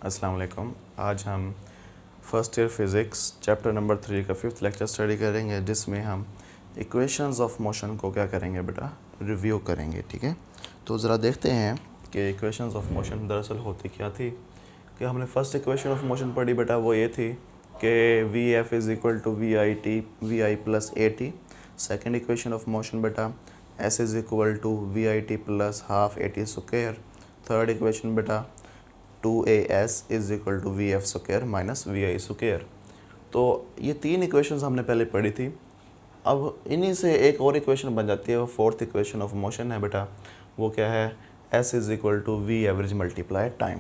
अस्सलाम वालेकुम। आज हम first year physics chapter number 3 का 5th लेक्चर स्टडी करेंगे, जिसमें हम इक्वेशंस ऑफ मोशन को क्या करेंगे बेटा, रिव्यू करेंगे। ठीक है, तो ज़रा देखते हैं कि इक्वेशंस ऑफ मोशन दरअसल होती क्या थी। कि हमने फर्स्ट इक्वेशन ऑफ मोशन पढ़ी बेटा, वो ये थी कि V F is equal to we I plus A T. Second equation of motion बेटा, S is equal to we I T plus half A T square. Third equation बेटा, 2as is equal to V F square minus we I square. तो ये तीन equations हमने पहले पढ़ी थी। अब इन्हीं से एक और इक्वेशन बन जाती है, वो फोर्थ इक्वेशन ऑफ मोशन है बेटा। वो क्या है, s is equal to v average multiply time.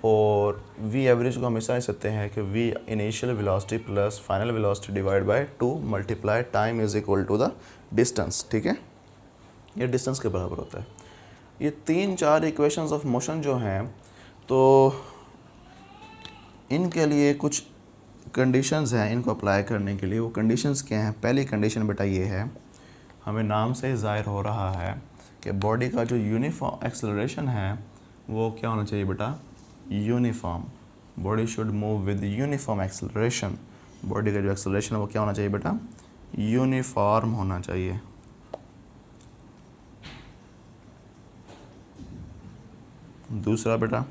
और वी एवरेज को हमेशा लिख सकते हैं कि v initial velocity plus final velocity divide by 2 multiply time is equal to the distance. ठीक है, ये डिस्टेंस के बराबर होता है। ये तीन चार इक्वेशंस ऑफ मोशन जो हैं, तो इनके लिए कुछ कंडीशंस हैं इनको अप्लाई करने के लिए। वो कंडीशंस क्या हैं? पहली कंडीशन बेटा ये है, हमें नाम से ज़ाहिर हो रहा है कि बॉडी का जो यूनिफॉर्म एक्सेलरेशन है वो क्या होना चाहिए बेटा, uniform. Body should move with uniform acceleration. Body का जो एक्सेलरेशन है वो क्या होना चाहिए बेटा, यूनिफॉर्म होना चाहिए। दूसरा बेटा,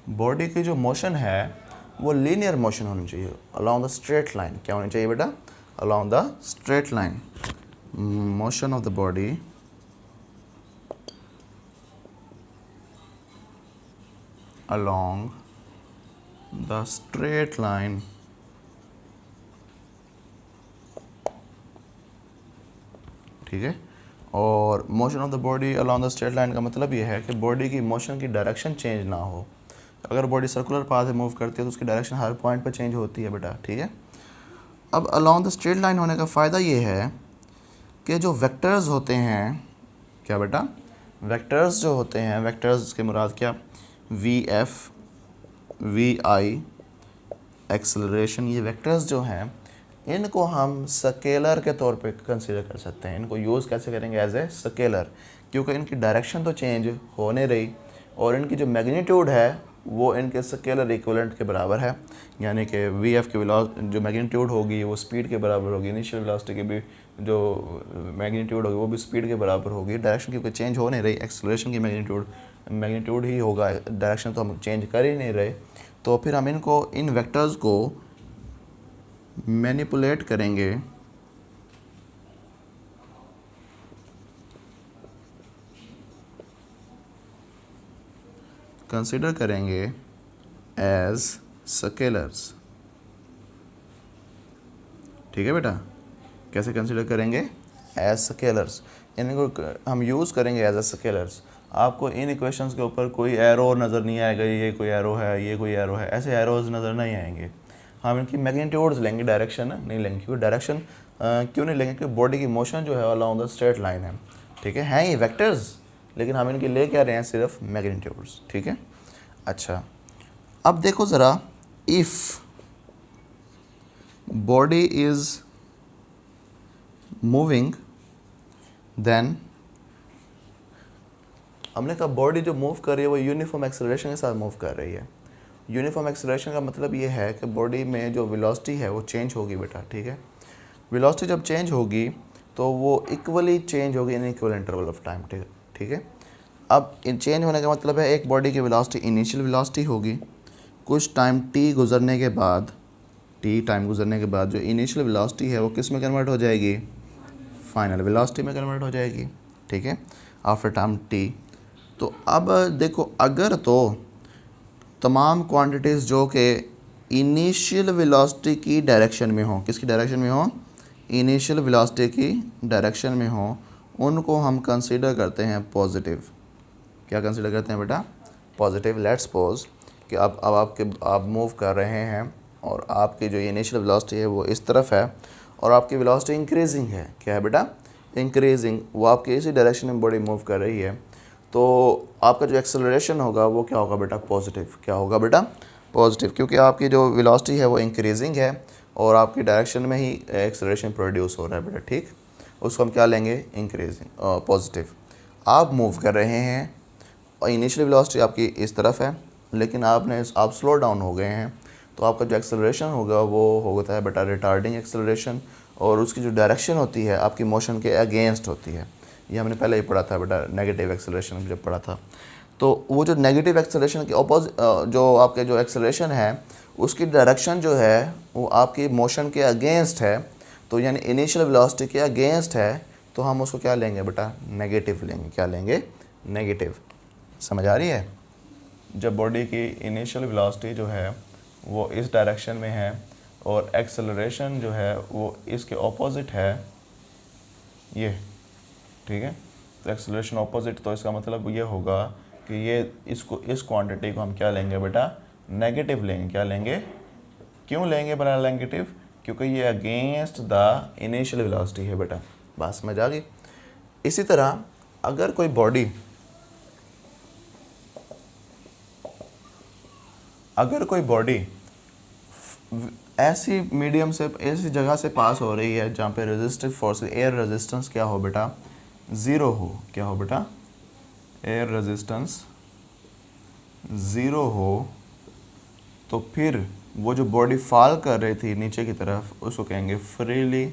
बॉडी की जो मोशन है वो लीनियर मोशन होनी चाहिए, अलोंग द स्ट्रेट लाइन। क्या होनी चाहिए बेटा, along the straight line. Motion of the body along the straight line. ठीक है, और motion of the body along the straight line का मतलब ये है कि बॉडी की मोशन की डायरेक्शन चेंज ना हो। अगर बॉडी सर्कुलर पाथ से मूव करती है तो उसकी डायरेक्शन हर पॉइंट पर चेंज होती है बेटा। ठीक है, अब अलोंग द स्ट्रेट लाइन होने का फ़ायदा ये है कि जो वेक्टर्स होते हैं, क्या बेटा, वेक्टर्स जो होते हैं, वेक्टर्स के मुराद क्या, v f, v i, acceleration, ये वेक्टर्स जो हैं इनको हम स्केलर के तौर पे कंसीडर कर सकते हैं। इनको यूज़ कैसे करेंगे, एज ए स्केलर, क्योंकि इनकी डायरेक्शन तो चेंज हो नहीं रही और इनकी जो मैग्नीट्यूड है वो इनके स्केलर इक्विवेलेंट के बराबर है। यानी कि वी एफ की जो मैग्नीट्यूड होगी वो स्पीड के बराबर होगी, इनिशियल वेलोसिटी की भी जो मैग्नीट्यूड होगी वो भी स्पीड के बराबर होगी। डायरेक्शन की कोई चेंज हो नहीं रही, एक्सेलरेशन की मैग्नीट्यूड ही होगा, डायरेक्शन तो हम चेंज कर ही नहीं रहे। तो फिर हम इनको, इन वेक्टर्स को मैनिपुलेट करेंगे कंसीडर करेंगे एज स्केलर्स। ठीक है बेटा, कैसे कंसीडर करेंगे, एज स्केलर्स। इनको हम यूज़ करेंगे एज ए स्केलर्स। आपको इन इक्वेशंस के ऊपर कोई एरो नज़र नहीं आएगा, ये कोई एरो है, ये कोई एरो है, ऐसे एरोज नज़र नहीं आएंगे। हम इनकी मैग्नीट्यूड्स लेंगे, डायरेक्शन नहीं लेंगे। क्योंकि डायरेक्शन क्यों नहीं लेंगे, क्योंकि बॉडी की मोशन जो है अलोंग द स्ट्रेट लाइन है। ठीक है, हैं ये वेक्टर्स, लेकिन हम इनके ले क्या रहे हैं, सिर्फ मैग्नीट्यूड्स। ठीक है, अच्छा अब देखो ज़रा, if body is moving then, हमने कहा बॉडी जो मूव कर रही है वो यूनिफॉर्म एक्सेलरेशन के साथ मूव कर रही है। यूनिफॉर्म एक्सेलरेशन का मतलब ये है कि बॉडी में जो वेलोसिटी है वो चेंज होगी बेटा। ठीक है, वेलोसिटी जब चेंज होगी तो वो इक्वली चेंज होगी in equal interval of time. ठीक है, अब इन चेंज होने का मतलब है एक बॉडी की वेलोसिटी इनिशियल वेलोसिटी होगी, कुछ टाइम टी गुजरने के बाद, जो इनिशियल वेलोसिटी है वो किस में कन्वर्ट हो जाएगी, फाइनल वेलोसिटी में कन्वर्ट हो जाएगी। ठीक है, आफ्टर टाइम टी। तो अब देखो, अगर तो तमाम क्वांटिटीज़ जो कि इनिशियल वेलोसिटी की डायरेक्शन में हो, किसकी डायरेक्शन में हो, इनिशियल वेलोसिटी की डायरेक्शन में हो, उनको हम कंसीडर करते हैं पॉजिटिव। क्या कंसीडर करते हैं बेटा, पॉजिटिव। लेट्स सपोज कि अब आप मूव कर रहे हैं और आपकी जो इनिशियल वेलोसिटी है वो इस तरफ है और आपकी वेलोसिटी इंक्रीजिंग है। क्या है बेटा, इंक्रीजिंग। वो आपकी इसी डायरेक्शन में बॉडी मूव कर रही है, तो आपका जो एक्सेलरेशन होगा वो क्या होगा बेटा, पॉजिटिव। क्या होगा बेटा, पॉजिटिव, क्योंकि आपकी जो वेलोसिटी है वो इंक्रीजिंग है और आपकी डायरेक्शन में ही एक्सेलरेशन प्रोड्यूस हो रहा है बेटा। ठीक, उसको हम क्या लेंगे, इंक्रीजिंग, पॉजिटिव। आप मूव कर रहे हैं और इनिशियल वेलोसिटी आपकी इस तरफ है लेकिन आप स्लो डाउन हो गए हैं, तो आपका जो एक्सेलरेशन होगा वो होता है बेटा रिटार्डिंग एक्सेलरेशन, और उसकी जो डायरेक्शन होती है आपकी मोशन के अगेंस्ट होती है। ये हमने पहले ही पढ़ा था बेटा, नेगेटिव एक्सेलरेशन जब पढ़ा था। तो वो जो नेगेटिव एक्सेलरेशन के ऑपोजिट जो आपके जो एक्सेलरेशन है उसकी डायरेक्शन जो है वो आपकी मोशन के अगेंस्ट है, तो यानी इनिशियल वेलोसिटी के अगेंस्ट है, तो हम उसको क्या लेंगे बेटा, नेगेटिव लेंगे। क्या लेंगे, नेगेटिव। समझ आ रही है? जब बॉडी की इनिशियल वेलोसिटी जो है वो इस डायरेक्शन में है और एक्सेलरेशन जो है वो इसके ऑपोजिट है, ये ठीक है, तो एक्सेलरेशन ऑपोजिट, तो इसका मतलब ये होगा कि ये इस क्वांटिटी को हम क्या लेंगे बेटा, नेगेटिव लेंगे। क्या लेंगे, क्यों लेंगे बेटा नेगेटिव, क्योंकि ये अगेंस्ट द इनिशियल वेलोसिटी है बेटा। बात समझ आ गई? इसी तरह अगर कोई बॉडी ऐसी मीडियम से, ऐसी जगह से पास हो रही है जहाँ पे रेजिस्टिव फोर्स, एयर रेजिस्टेंस क्या हो बेटा, ज़ीरो हो। क्या हो बेटा, एयर रेजिस्टेंस ज़ीरो हो, तो फिर वो जो बॉडी फॉल कर रही थी नीचे की तरफ उसको कहेंगे फ्रीली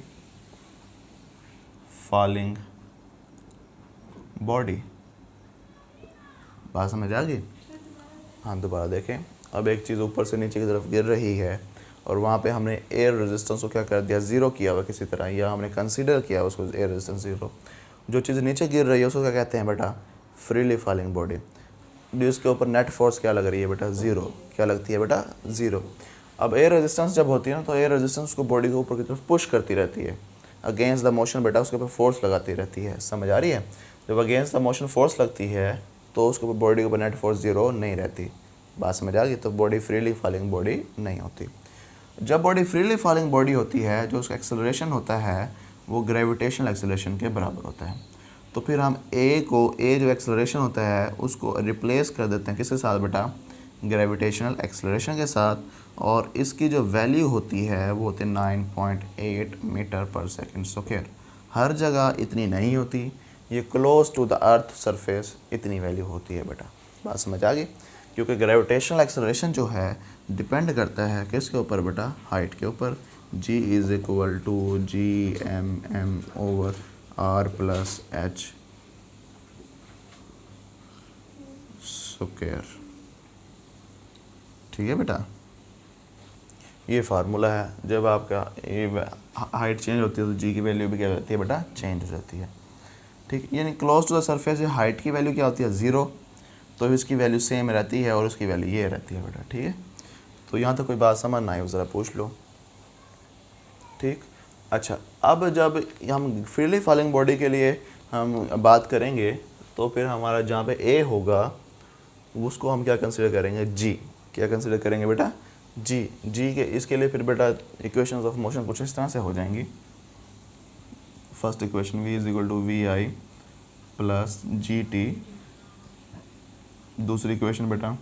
फॉलिंग बॉडी। बात समझ आ गई? हाँ, दोबारा देखें। अब एक चीज़ ऊपर से नीचे की तरफ गिर रही है और वहाँ पे हमने एयर रेजिस्टेंस को क्या कर दिया, ज़ीरो किया हुआ किसी तरह, या हमने कंसीडर किया उसको एयर रेजिस्टेंस ज़ीरो। जो चीज़ नीचे गिर रही है उसको क्या कहते हैं बेटा, फ्रीली फॉलिंग बॉडी। उसके ऊपर नेट फोर्स क्या लग रही है बेटा, ज़ीरो। क्या लगती है बेटा, ज़ीरो। अब एयर रेजिस्टेंस जब होती है ना, तो एयर रेजिस्टेंस को बॉडी को ऊपर की तरफ पुश करती रहती है, अगेंस्ट द मोशन बेटा उसके ऊपर फोर्स लगाती रहती है। समझ आ रही है? जब अगेंस्ट द मोशन फोर्स लगती है तो उसके ऊपर बॉडी के ऊपर नेट फोर्स ज़ीरो नहीं रहती। बात समझ आ गई? तो बॉडी फ्रीली फॉलिंग बॉडी नहीं होती। जब बॉडी फ्रीली फॉलिंग बॉडी होती है, जो उसका एक्सेलरेशन होता है वो ग्रेविटेशनल एक्सेलरेशन के बराबर होता है। तो फिर हम ए जो एक्सेलरेशन होता है उसको रिप्लेस कर देते हैं किसके साथ बेटा, ग्रेविटेशनल एक्सेलरेशन के साथ, और इसकी जो वैल्यू होती है वो होती है 9.8 मीटर पर सेकंड स्क्वायर। हर जगह इतनी नहीं होती, ये close to the earth surface इतनी वैल्यू होती है बेटा। बात समझ आ गई? क्योंकि ग्रेविटेशनल एक्सेलरेशन जो है डिपेंड करता है किसके ऊपर बेटा, हाइट के ऊपर। G is equal to Gm/r+h square. ठीक है बेटा, ये फार्मूला है। जब आपका ये हाइट चेंज होती है तो जी की वैल्यू भी क्या हो जाती है बेटा, चेंज हो जाती है। ठीक, यानी close to the surface height की वैल्यू क्या होती है, ज़ीरो, तो इसकी वैल्यू सेम रहती है और उसकी वैल्यू ये रहती है बेटा। ठीक है, तो यहाँ तक कोई बात समझ ना आई हो ज़रा पूछ लो। ठीक, अच्छा, अब जब हम फ्रीली फॉलिंग बॉडी के लिए हम बात करेंगे तो फिर हमारा जहाँ पे ए होगा उसको हम क्या कंसिडर करेंगे, जी। क्या कंसिडर करेंगे बेटा, जी। जी के इसके लिए फिर बेटा इक्वेशंस ऑफ मोशन कुछ इस तरह से हो जाएंगी। First equation v is equal to we I plus g t. दूसरी इक्वेशन बेटा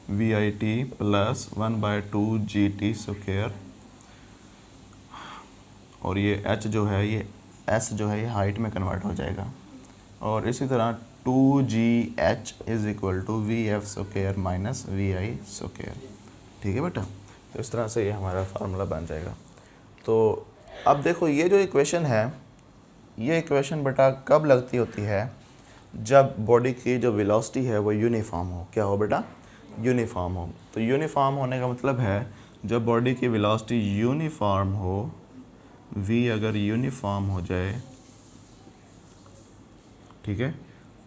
v I T plus 1/2 g t square, और ये h जो है ये s जो है ये हाइट में कन्वर्ट हो जाएगा, और इसी तरह 2gh is equal to V F square minus we I square. ठीक है बेटा, तो इस तरह से ये हमारा फार्मूला बन जाएगा। तो अब देखो ये जो इक्वेशन है, ये इक्वेशन बेटा कब लगती होती है, जब बॉडी की जो वेलोसिटी है वो यूनिफॉर्म हो। क्या हो बेटा, यूनिफॉर्म हो। तो यूनिफॉर्म होने का मतलब है जब बॉडी की वेलोसिटी यूनिफॉर्म हो, v अगर यूनिफॉर्म हो जाए, ठीक है,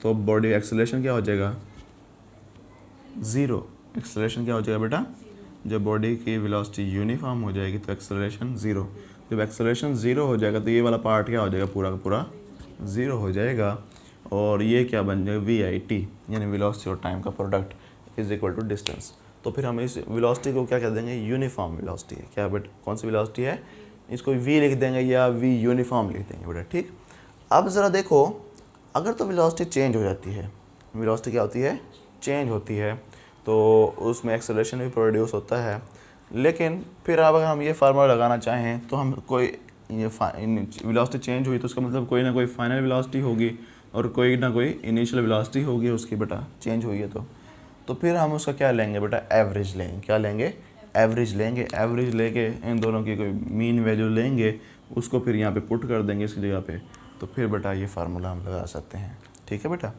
तो बॉडी एक्सेलरेशन क्या हो जाएगा, ज़ीरो। एक्सेलरेशन क्या हो जाएगा बेटा, जब बॉडी की वेलोसिटी यूनिफॉर्म हो जाएगी तो एक्सेलरेशन ज़ीरो। जब एक्सेलरेशन ज़ीरो हो जाएगा तो ये वाला पार्ट क्या हो जाएगा, पूरा का पूरा ज़ीरो हो जाएगा, और ये क्या बन जाएगा, वी आई टी, यानी वेलोसिटी और टाइम का product is equal to distance. तो फिर हम इस वेलोसिटी को क्या कह देंगे, यूनिफॉर्म वेलोसिटी है। क्या बेटा, कौन सी वेलोसिटी है, इसको वी लिख देंगे या वी यूनिफॉर्म लिख देंगे बेटा। ठीक, अब ज़रा देखो, अगर तो वेलोसिटी चेंज हो जाती है, वेलोसिटी क्या होती है, चेंज होती है, तो उसमें एक्सेलरेशन भी प्रोड्यूस होता है। लेकिन फिर अब अगर हम ये फार्मूला लगाना चाहें तो हम कोई ये वेलोसिटी चेंज हुई तो उसका मतलब कोई ना कोई फाइनल वेलोसिटी होगी और कोई ना कोई इनिशियल वेलोसिटी होगी उसकी बेटा, चेंज हुई है तो तो फिर हम उसका क्या लेंगे बेटा, एवरेज लेंगे। क्या लेंगे, एवरेज लेंगे। एवरेज लेके इन दोनों की कोई मीन वैल्यू लेंगे, उसको फिर यहाँ पे पुट कर देंगे इस जगह पे, तो फिर बेटा ये फार्मूला हम लगा सकते हैं। ठीक है बेटा।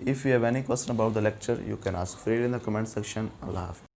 If you have any question about the lecture you can ask freely in the comment section. अल्लाह हाफ़िज़।